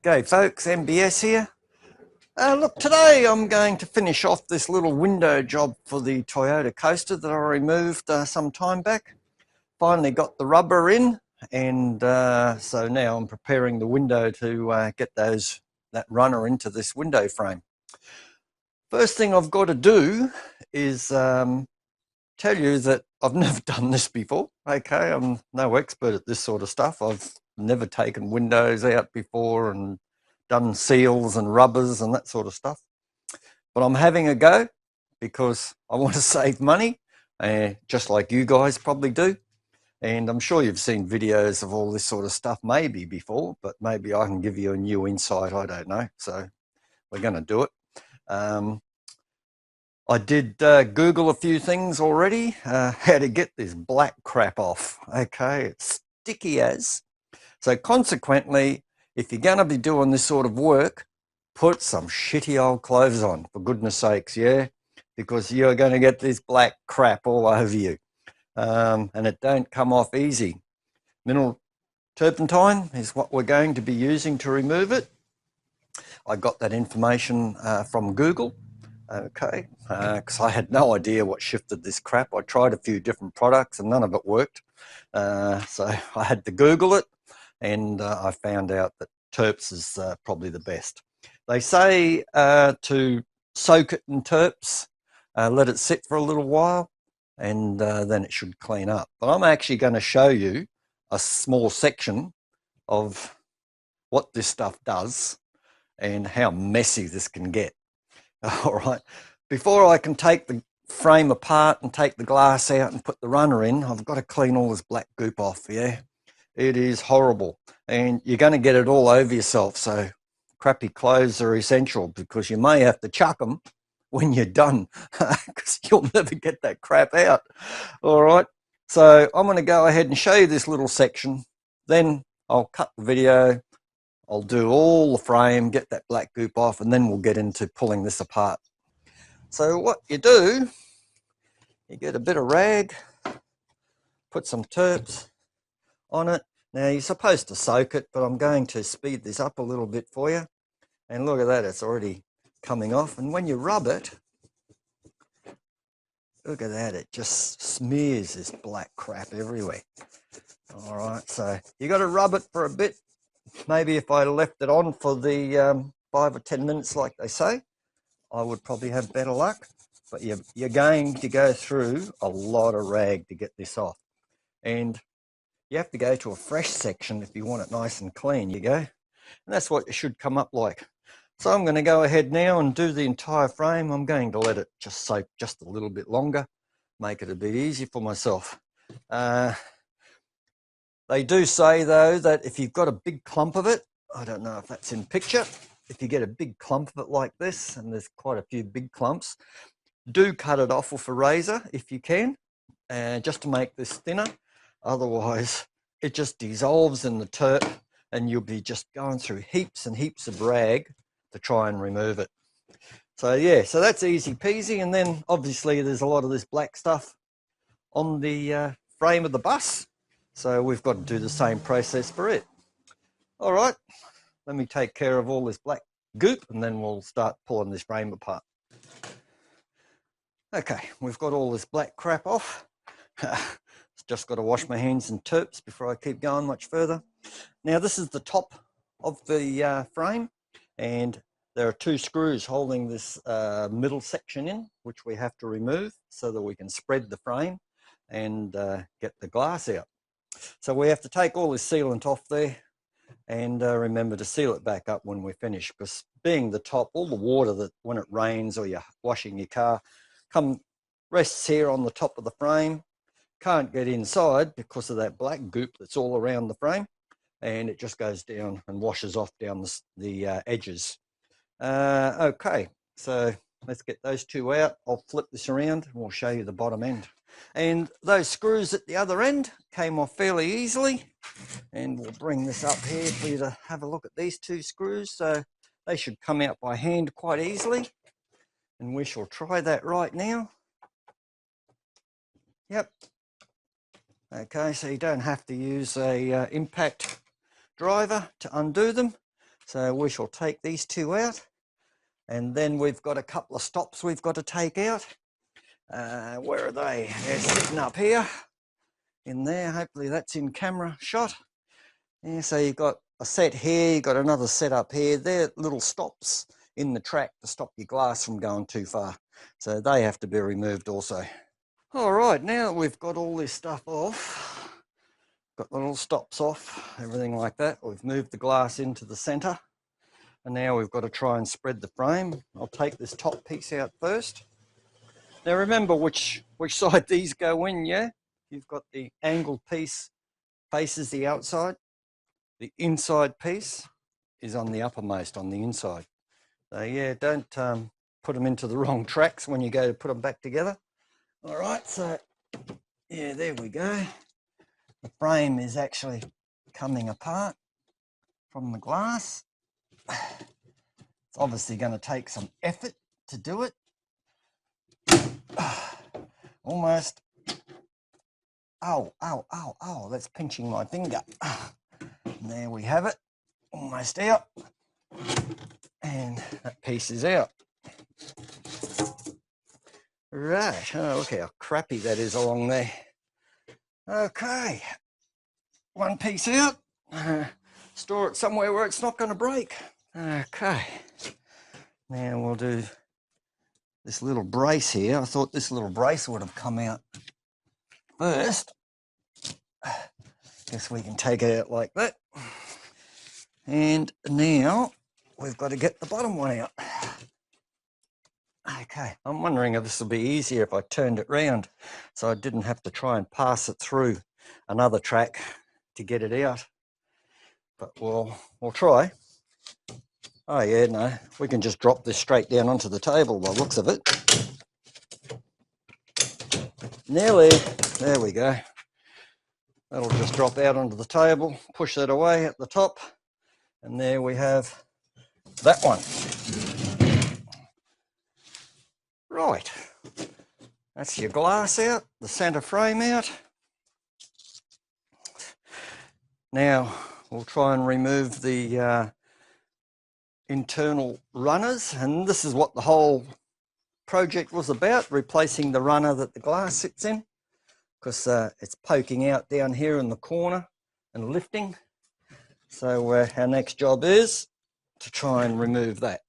G'day folks, MBS here. Look, today I'm going to finish off this little window job for the Toyota Coaster that I removed some time back. Finally got the rubber in, and so now I'm preparing the window to get that runner into this window frame. First thing I've got to do is tell you that I've never done this before. Okay, I'm no expert at this sort of stuff. I've never taken windows out before and done seals and rubbers and that sort of stuff. But I'm having a go because I want to save money, just like you guys probably do. And I'm sure you've seen videos of all this sort of stuff maybe before, but maybe I can give you a new insight. I don't know. So we're going to do it. I did Google a few things already, how to get this black crap off. Okay, it's sticky as. So consequently, if you're going to be doing this sort of work, put some shitty old clothes on, for goodness sakes, yeah? Because you're going to get this black crap all over you. And it don't come off easy. Mineral turpentine is what we're going to be using to remove it. I got that information from Google. Okay, because I had no idea what shifted this crap. I tried a few different products and none of it worked. So I had to Google it, and I found out that Terps is probably the best. They say to soak it in Terps, let it sit for a little while, and then it should clean up. But I'm actually going to show you a small section of what this stuff does and how messy this can get. All right, before I can take the frame apart and take the glass out and put the runner in, I've got to clean all this black goop off, yeah? It is horrible, and you're going to get it all over yourself, so crappy clothes are essential because you may have to chuck them when you're done because you'll never get that crap out. All right, so I'm going to go ahead and show you this little section, then I'll cut the video, I'll do all the frame, get that black goop off, and then we'll get into pulling this apart. So what you do, you get a bit of rag, put some Terps on it. Now you're supposed to soak it, but I'm going to speed this up a little bit for you. And look at that, it's already coming off. And when you rub it, look at that, it just smears this black crap everywhere. All right, so you got to rub it for a bit. Maybe if I left it on for the 5 or 10 minutes like they say, I would probably have better luck. But you're going to go through a lot of rag to get this off. And you have to go to a fresh section if you want it nice and clean. You go. And that's what it should come up like. So I'm going to go ahead now and do the entire frame. I'm going to let it just soak just a little bit longer, make it a bit easier for myself. They do say, though, that if you've got a big clump of it, I don't know if that's in picture, if you get a big clump of it like this, and there's quite a few big clumps, do cut it off with a razor if you can, just to make this thinner. Otherwise, it just dissolves in the Terp, and you'll be just going through heaps and heaps of rag to try and remove it. So yeah, so that's easy peasy. And then obviously there's a lot of this black stuff on the frame of the bus. So we've got to do the same process for it. All right, let me take care of all this black goop and then we'll start pulling this frame apart. Okay, we've got all this black crap off. Just got to wash my hands in Terps before I keep going much further. Now this is the top of the frame, and there are 2 screws holding this middle section in, which we have to remove so that we can spread the frame and get the glass out. So we have to take all this sealant off there and remember to seal it back up when we're finished, because being the top, all the water that when it rains or you're washing your car rests here on the top of the frame, can't get inside because of that black goop that's all around the frame, and it just goes down and washes off down the edges. Okay, so let's get those 2 out. I'll flip this around and we'll show you the bottom end. And those screws at the other end came off fairly easily, and we'll bring this up here for you to have a look at these 2 screws. So they should come out by hand quite easily, and we shall try that right now. Yep. Okay, so you don't have to use a impact driver to undo them. So we shall take these two out, and then we've got a couple of stops we've got to take out. Where are they? They're sitting up here in there. Hopefully that's in camera shot. Yeah, so you've got a set here, you've got another set up here. They're little stops in the track to stop your glass from going too far. So they have to be removed also. All right, now that we've got all this stuff off, got the little stops off, everything like that, we've moved the glass into the center, and now we've got to try and spread the frame. I'll take this top piece out first. Now remember which side these go in, yeah? You've got the angled piece faces the outside. The inside piece is on the uppermost, on the inside. So yeah, don't put them into the wrong tracks when you go to put them back together. All right, so yeah, there we go. The frame is actually coming apart from the glass. It's obviously going to take some effort to do it. Almost. Oh, that's pinching my finger. And there we have it, almost out. And that piece is out. Right, oh, look how crappy that is along there. Okay, one piece out. Store it somewhere where it's not going to break. Okay, now we'll do this little brace here. I thought this little brace would have come out first. Guess we can take it out like that. And now we've got to get the bottom one out. Okay, I'm wondering if this will be easier if I turned it round so I didn't have to try and pass it through another track to get it out. But we'll try. Oh yeah, no, we can just drop this straight down onto the table by the looks of it. Nearly, there we go. That'll just drop out onto the table, push that away at the top, and there we have that one. Right, that's your glass out, the center frame out. Now we'll try and remove the internal runners, and this is what the whole project was about, replacing the runner that the glass sits in, because it's poking out down here in the corner and lifting. So our next job is to try and remove that.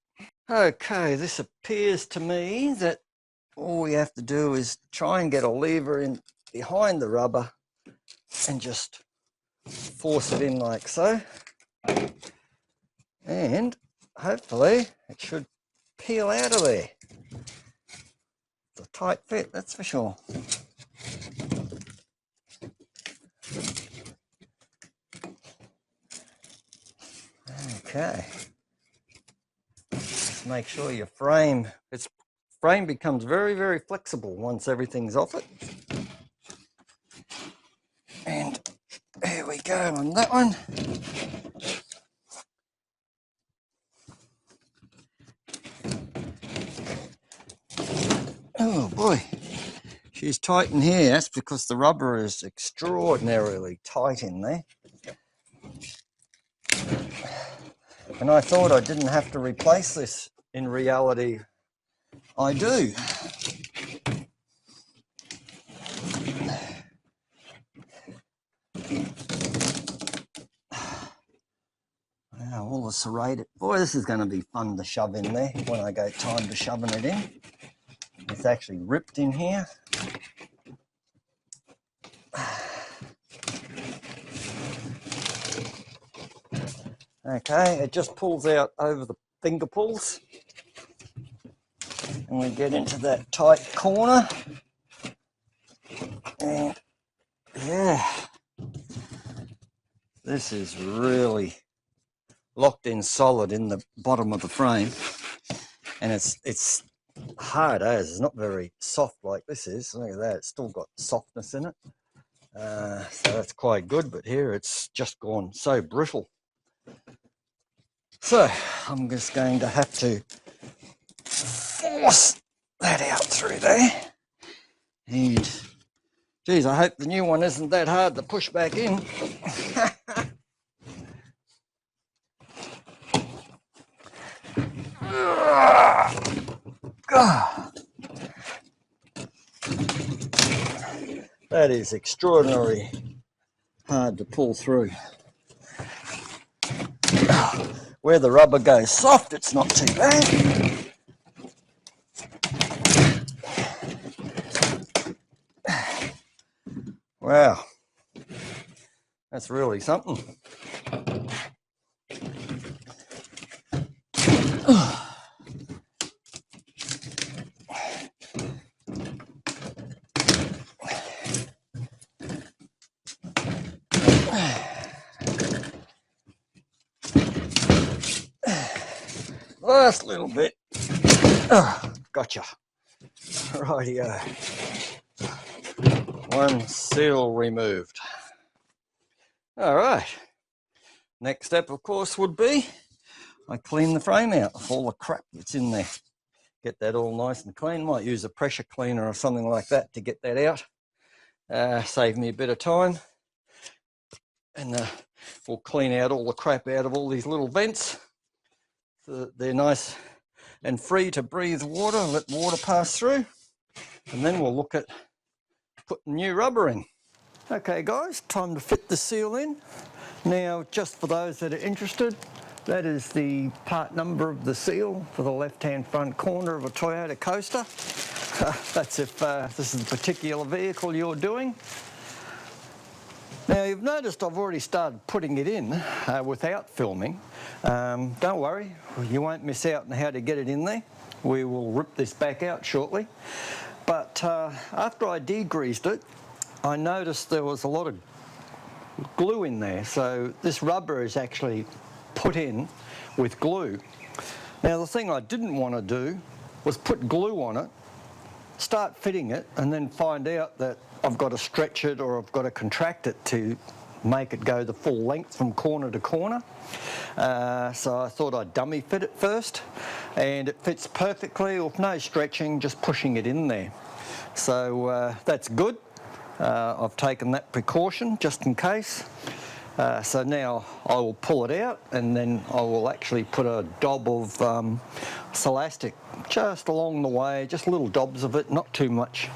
Okay, this appears to me that all we have to do is try and get a lever in behind the rubber and just force it in like so. And hopefully it should peel out of there. It's a tight fit, that's for sure. Okay. Just make sure your frame becomes very, very flexible once everything's off it. And there we go on that one. Oh boy, she's tight in here. That's because the rubber is extraordinarily tight in there. And I thought I didn't have to replace this. In reality, I do. Wow, all the serrated. Boy, this is going to be fun to shove in there when I go time to shoving it in. It's actually ripped in here. Okay, it just pulls out over the finger pulls. And we get into that tight corner. And yeah, this is really locked in solid in the bottom of the frame. And it's hard as it's not very soft like this is. Look at that, it's still got softness in it. So that's quite good, but here it's just gone so brittle. So I'm just going to have to force that out through there. And geez, I hope the new one isn't that hard to push back in. That is extraordinary hard to pull through. Where the rubber goes soft, it's not too bad. Wow, that's really something. Last little bit. Gotcha. Rightio. One seal removed. All right. Next step, of course, would be I clean the frame out of all the crap that's in there. Get that all nice and clean. Might use a pressure cleaner or something like that to get that out. Save me a bit of time. And we'll clean out all the crap out of all these little vents so that they're nice and free to breathe water, let water pass through. And then we'll look at putting new rubber in. Okay guys, time to fit the seal in. Now, just for those that are interested, that is the part number of the seal for the left-hand front corner of a Toyota Coaster. That's if this is a particular vehicle you're doing. Now, you've noticed I've already started putting it in without filming. Don't worry, you won't miss out on how to get it in there. We will rip this back out shortly. But after I degreased it, I noticed there was a lot of glue in there. So this rubber is actually put in with glue. Now, the thing I didn't want to do was put glue on it, start fitting it, and then find out that I've got to stretch it or I've got to contract it to make it go the full length from corner to corner. So I thought I'd dummy fit it first, and it fits perfectly with no stretching, just pushing it in there. So that's good. I've taken that precaution just in case. So now I will pull it out, and then I will actually put a dob of Silastic just along the way, just little dobs of it, not too much.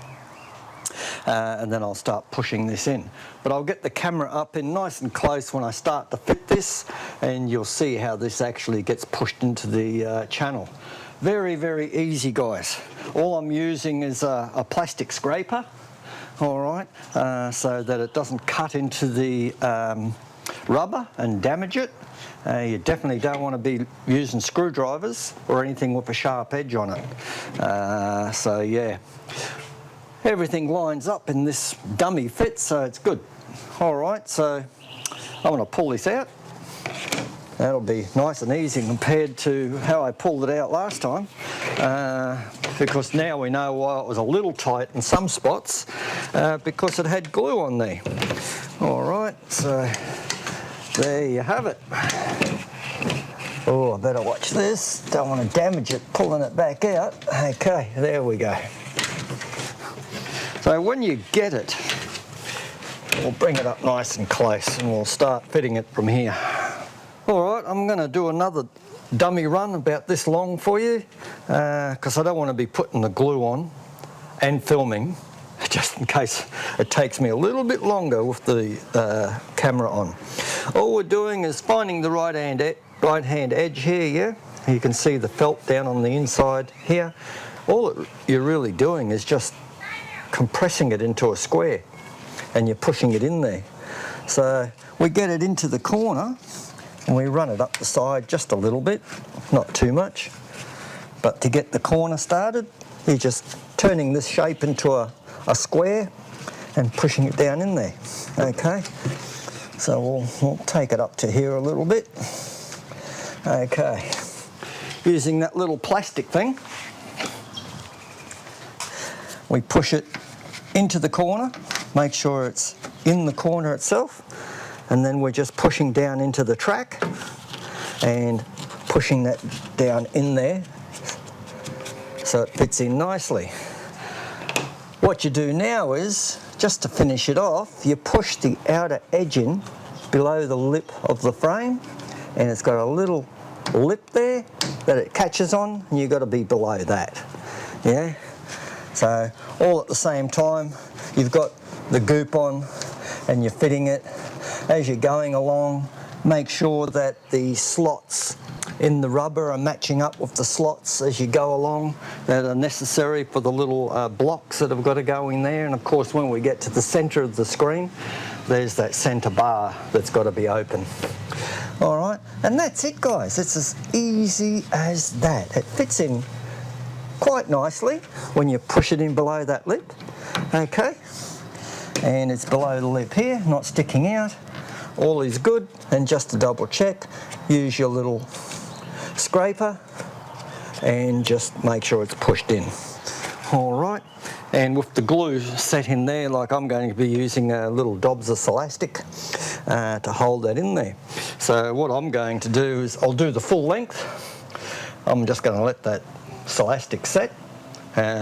And then I'll start pushing this in. But I'll get the camera up in nice and close when I start to fit this, and you'll see how this actually gets pushed into the channel. Very, very easy, guys. All I'm using is a plastic scraper, all right, so that it doesn't cut into the rubber and damage it. You definitely don't want to be using screwdrivers or anything with a sharp edge on it. So yeah, everything lines up in this dummy fit, so it's good. All right, so I'm going to pull this out. That'll be nice and easy compared to how I pulled it out last time, because now we know why it was a little tight in some spots, because it had glue on there. All right, so there you have it. Oh, I better watch this. Don't want to damage it pulling it back out. Okay, there we go. So when you get it, we'll bring it up nice and close and we'll start fitting it from here. All right, I'm going to do another dummy run about this long for you, because I don't want to be putting the glue on and filming, just in case it takes me a little bit longer with the camera on. All we're doing is finding the right hand edge here, yeah? You can see the felt down on the inside here. All you're really doing is just compressing it into a square, and you're pushing it in there. So we get it into the corner, and we run it up the side just a little bit, not too much. But to get the corner started, you're just turning this shape into a square and pushing it down in there, okay? So we'll take it up to here a little bit. Okay, using that little plastic thing, we push it into the corner, make sure it's in the corner itself, and then we're just pushing down into the track and pushing that down in there so it fits in nicely. What you do now is, just to finish it off, you push the outer edge in below the lip of the frame, and it's got a little lip there that it catches on, and you've got to be below that. Yeah, so all at the same time, you've got the goop on and you're fitting it. As you're going along, make sure that the slots in the rubber are matching up with the slots as you go along that are necessary for the little blocks that have got to go in there. And of course, when we get to the centre of the screen, there's that centre bar that's got to be open. All right, and that's it, guys. It's as easy as that. It fits in quite nicely when you push it in below that lip. Okay, and it's below the lip here, not sticking out. All is good. And just to double check, use your little scraper and just make sure it's pushed in. All right, and with the glue set in there, like I'm going to be using a little Dobsas elastic to hold that in there. So what I'm going to do is I'll do the full length. I'm just going to let that elastic set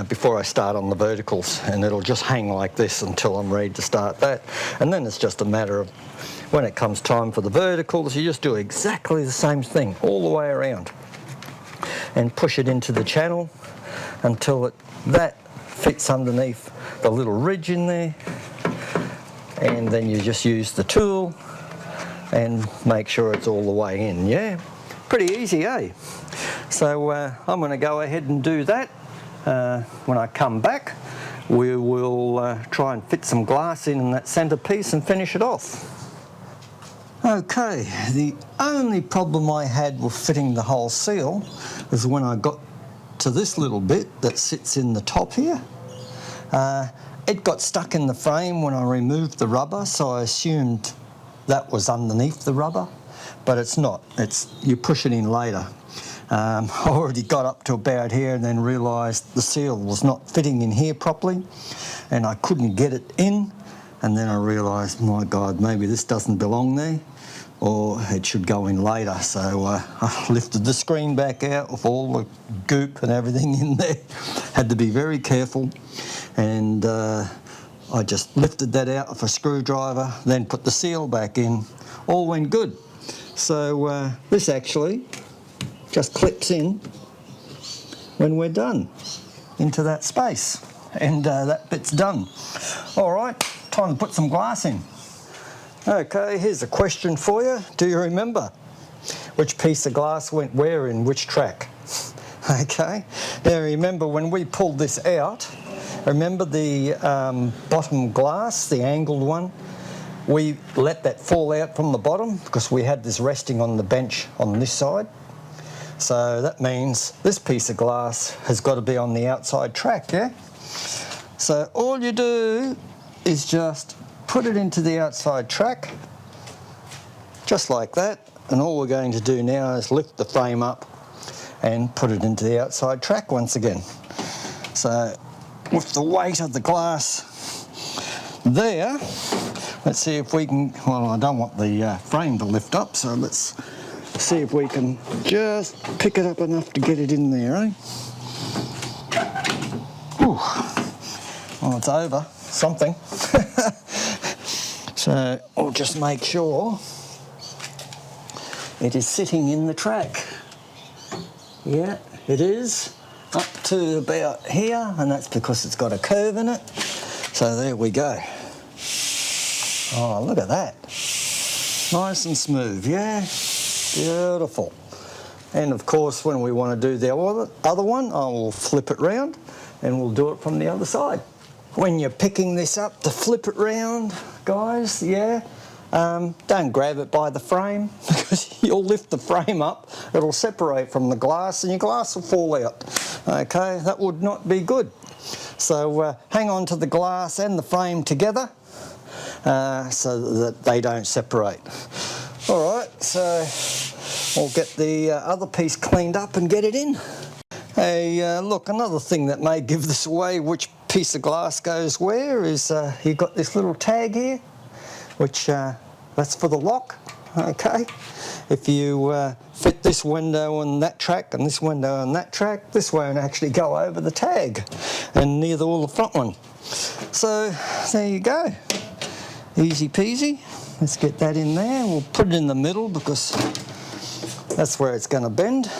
before I start on the verticals, and it'll just hang like this until I'm ready to start that. And then it's just a matter of when it comes time for the verticals, you just do exactly the same thing all the way around and push it into the channel until that fits underneath the little ridge in there, and then you just use the tool and make sure it's all the way in. Yeah, pretty easy, eh? So I'm going to go ahead and do that. When I come back, we will try and fit some glass in that centre piece and finish it off. Okay, the only problem I had with fitting the whole seal is when I got to this little bit that sits in the top here. It got stuck in the frame when I removed the rubber, so I assumed that was underneath the rubber, but it's not. You push it in later. I already got up to about here and then realised the seal was not fitting in here properly, and I couldn't get it in. And then I realised, my God, maybe this doesn't belong there, or it should go in later. So I lifted the screen back out with all the goop and everything in there. Had to be very careful, and I just lifted that out with a screwdriver, then put the seal back in. All went good. So this actually just clips in when we're done into that space, and that bit's done. All right, time to put some glass in. Okay, here's a question for you. Do you remember which piece of glass went where in which track? Okay, now remember when we pulled this out, remember the bottom glass, the angled one? We let that fall out from the bottom because we had this resting on the bench on this side. So that means this piece of glass has got to be on the outside track, yeah? So all you do is just put it into the outside track, just like that, and all we're going to do now is lift the frame up and put it into the outside track once again. So with the weight of the glass there, let's see if we can, well, I don't want the frame to lift up, so let's see if we can just pick it up enough to get it in there, eh? Whew. Well, it's over something. So I'll just make sure it is sitting in the track. Yeah, it is, up to about here, and that's because it's got a curve in it. So there we go. Oh, look at that. Nice and smooth, yeah? Beautiful. And of course, when we want to do the other one, I will flip it round and we'll do it from the other side. When you're picking this up to flip it round, guys, yeah, don't grab it by the frame because you'll lift the frame up, it'll separate from the glass and your glass will fall out. Okay, that would not be good. So hang on to the glass and the frame together so that they don't separate. All right, so we'll get the other piece cleaned up and get it in. Hey, look, another thing that may give this away, which piece of glass goes where, is you've got this little tag here, which that's for the lock, okay? If you fit this window on that track and this window on that track, this won't actually go over the tag, and neither will the front one. So there you go, easy peasy. Let's get that in there. We'll put it in the middle because that's where it's going to bend.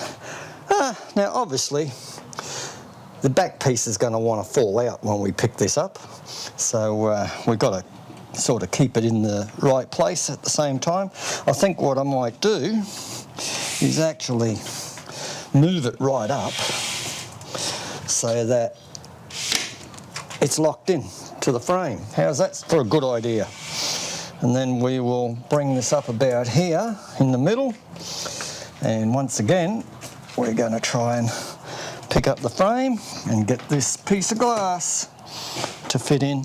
Now obviously the back piece is going to want to fall out when we pick this up. So we've got to sort of keep it in the right place at the same time. I think what I might do is actually move it right up so that it's locked in to the frame. How's that for a good idea? And then we will bring this up about here in the middle, and once again we're going to try and pick up the frame and get this piece of glass to fit in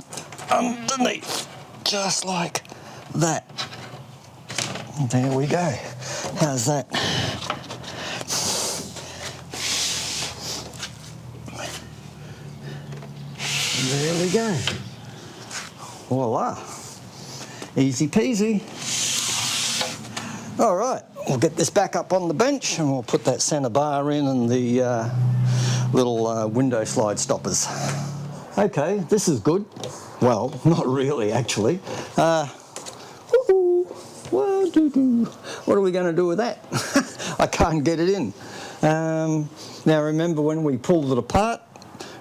underneath, just like that. There we go. How's that? There we go. Voila. Easy peasy. All right, we'll get this back up on the bench and we'll put that centre bar in and the little window slide stoppers. Okay, this is good. Well, not really, actually. What are we going to do with that? I can't get it in. Now, remember when we pulled it apart,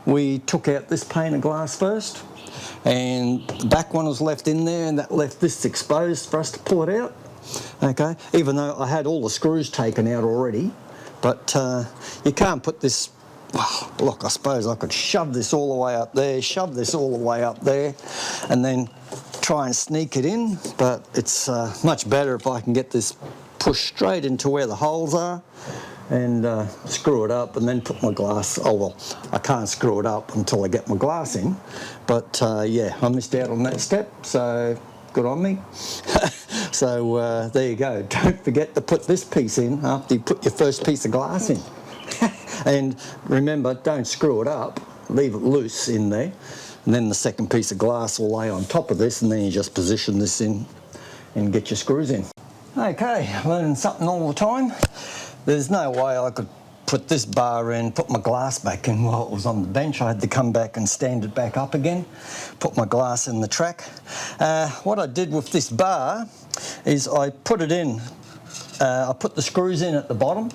we took out this pane of glass first, and the back one was left in there, and that left this exposed for us to pull it out. Okay, even though I had all the screws taken out already, but you can't put this. Well, look, I suppose I could shove this all the way up there, shove this all the way up there, and then try and sneak it in, but it's much better if I can get this pushed straight into where the holes are and screw it up and then put my glass. Oh well, I can't screw it up until I get my glass in, but yeah, I missed out on that step, so good on me. So there you go. Don't forget to put this piece in after you put your first piece of glass in. And remember, don't screw it up, leave it loose in there, and then the second piece of glass will lay on top of this, and then you just position this in and get your screws in. Okay, learning something all the time. There's no way I could put this bar in, put my glass back in while it was on the bench. I had to come back and stand it back up again, put my glass in the track. What I did with this bar is I put it in, I put the screws in at the bottom,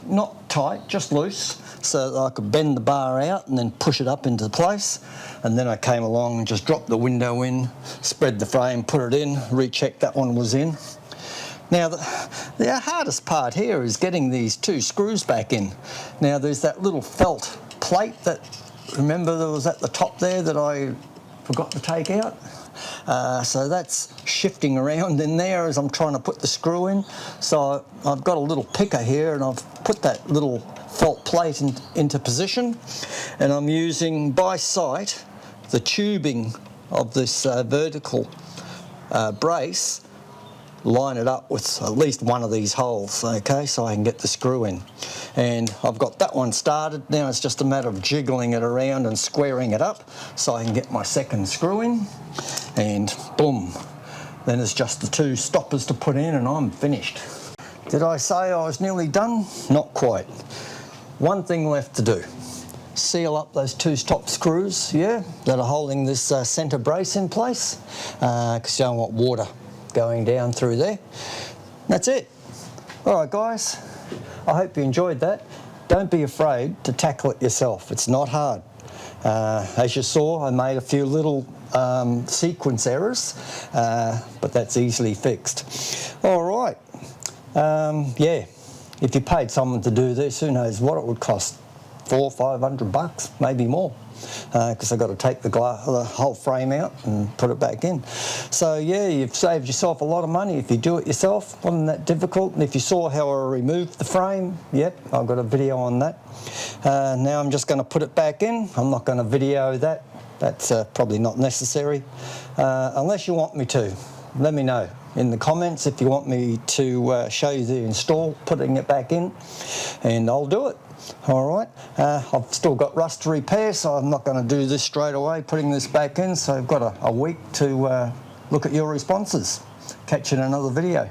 not tight, just loose, so that I could bend the bar out and then push it up into place. And then I came along and just dropped the window in, spread the frame, put it in, rechecked that one was in. Now the hardest part here is getting these two screws back in. Now there's that little felt plate that, remember there was at the top there that I forgot to take out? So that's shifting around in there as I'm trying to put the screw in. So I've got a little picker here and I've put that little felt plate into position, and I'm using by sight the tubing of this vertical brace, line it up with at least one of these holes, okay, so I can get the screw in. And I've got that one started. Now it's just a matter of jiggling it around and squaring it up so I can get my second screw in, and boom, then it's just the two stoppers to put in and I'm finished. Did I say I was nearly done? Not quite. One thing left to do. Seal up those two top screws, yeah, that are holding this centre brace in place, because you don't want water going down through there. That's it. All right, guys, I hope you enjoyed that. Don't be afraid to tackle it yourself. It's not hard. As you saw, I made a few little sequence errors, but that's easily fixed. All right. Yeah, if you paid someone to do this, who knows what it would cost. $400 or $500, maybe more, because I've got to take the whole frame out and put it back in. So yeah, you've saved yourself a lot of money if you do it yourself. Wasn't that difficult? And if you saw how I removed the frame, yep, I've got a video on that. Now I'm just going to put it back in. I'm not going to video that. That's probably not necessary. Unless you want me to, let me know in the comments if you want me to show you the install, putting it back in, and I'll do it. All right, I've still got rust to repair, so I'm not going to do this straight away, putting this back in, so I've got a week to look at your responses. Catch you in another video.